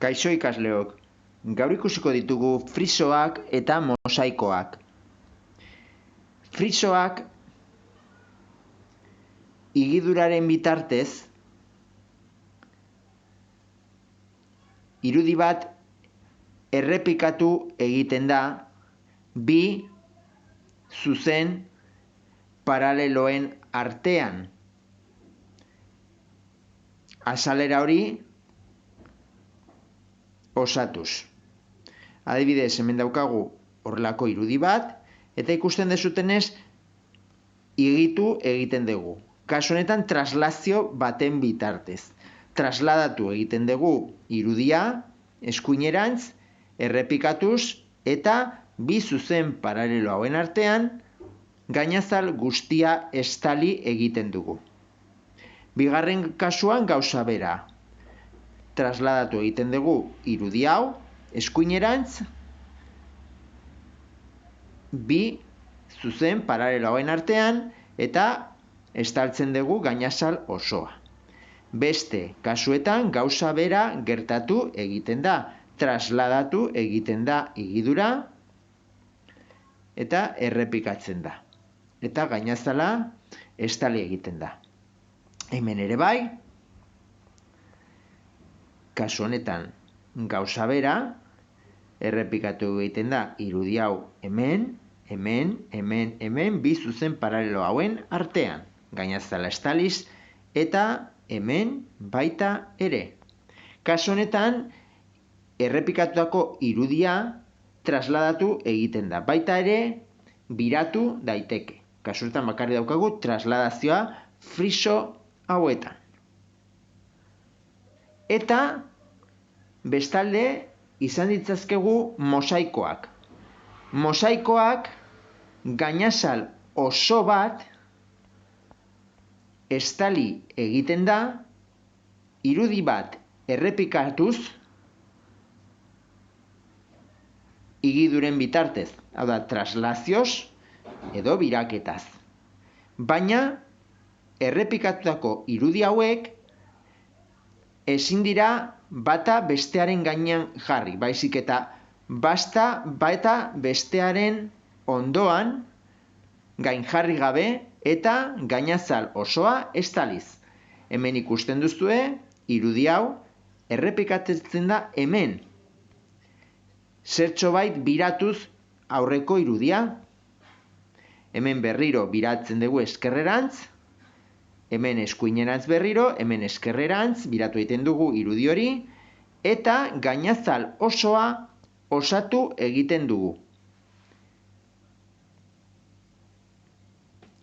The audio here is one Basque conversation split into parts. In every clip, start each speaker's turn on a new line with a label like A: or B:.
A: Kaixo ikasleok, gaur ikusiko ditugu frisoak eta mosaikoak. Frisoak higiduraren bitartez irudi bat errepikatu egiten da bi zuzen paraleloen artean. Azalera hori osatuz. Adibidez, hemen daukagu horrelako irudi bat, eta ikusten dezutenez, higitu egiten dugu. Kasu honetan, traslazio baten bitartez. Trasladatu egiten dugu irudia, eskuinerantz, errepikatuz, eta bi zuzen paralelo hauen artean, gainazal guztia estali egiten dugu. Bigarren kasuan gauza bera. Trasladatu egiten dugu irudi hau, eskuinerantz, bi zuzen paralelo hauen artean, eta estaltzen dugu gainazal osoa. Beste kasuetan gauza bera gertatu egiten da. Trasladatu egiten da higidura, eta errepikatzen da. Eta gainazala estali egiten da. Hemen ere bai, kasu honetan gauza bera, errepikatu egiten da irudi hau hemen, bi zuzen paralelo hauen artean. Gainazala estaliz eta hemen baita ere. Kasu honetan, errepikatutako irudia trasladatu egiten da. Baita ere, biratu daiteke. Kasu honetan bakarrik daukagu trasladazioa friso hauetan. Eta bestalde izan ditzazkegu mosaikoak. Mosaikoak gainazal oso bat estali egiten da irudi bat errepikatuz higiduren bitartez, hau da, traslazioz edo biraketaz. Baina errepikatutako irudi hauek ezin dira bata bestearen gainean jarri, baizik eta bata bestearen ondoan gain jarri gabe eta gainazal osoa estaliz. Hemen ikusten duzue, irudi hau errepikatzen da hemen. Zertxobait biratuz aurreko irudia. Hemen berriro biratzen dugu eskerrerantz, hemen eskuinerantz berriro, hemen eskerrerantz, biratu egiten dugu irudi hori, eta gainazal osoa osatu egiten dugu.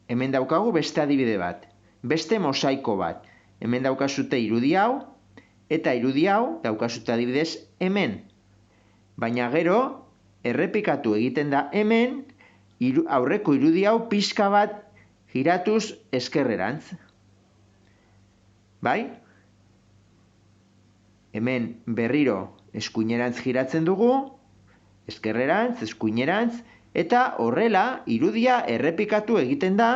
A: Hemen daukagu beste adibide bat, beste mosaiko bat. Hemen daukazute irudi hau, eta irudi hau daukazute adibidez hemen. Baina gero, errepikatu egiten da hemen, aurreko irudi hau pixka bat giratuz eskerrerantz. Bai? Hemen berriro eskuinerantz giratzen dugu, eskerrerantz, eskuinerantz, eta horrela irudia errepikatu egiten da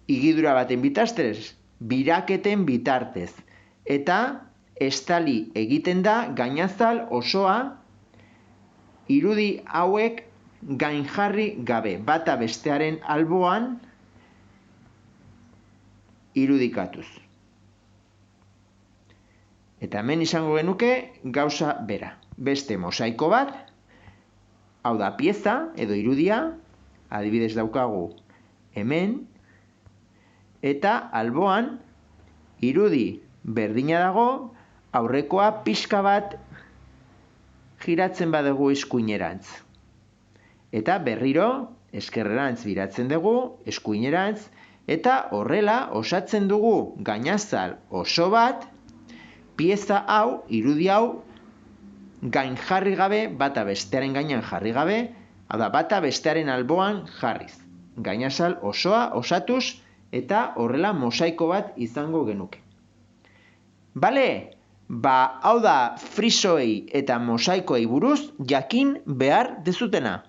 A: higidura baten bitartez, biraketen bitartez, eta estali egiten da gainazal osoa irudi hauek gainjarri gabe, bata bestearen alboan irudikatuz. Eta hemen izango genuke gauza bera. Beste mosaiko bat, hau da pieza edo irudia, adibidez daukagu hemen, eta alboan irudi berdina dago, aurrekoa pixka bat giratzen badugu eskuinerantz. Eta berriro eskerrerantz biratzen dugu, eskuinerantz, eta horrela osatzen dugu gainazal oso bat, pieza hau, irudi hau, gain jarri gabe, bata bestearen gainean jarri gabe, hau da, bata bestearen alboan jarriz. Gainazal osoa osatuz, eta horrela mosaiko bat izango genuke. Bale? Hau da frisoei eta mosaikoei buruz jakin behar dezutena.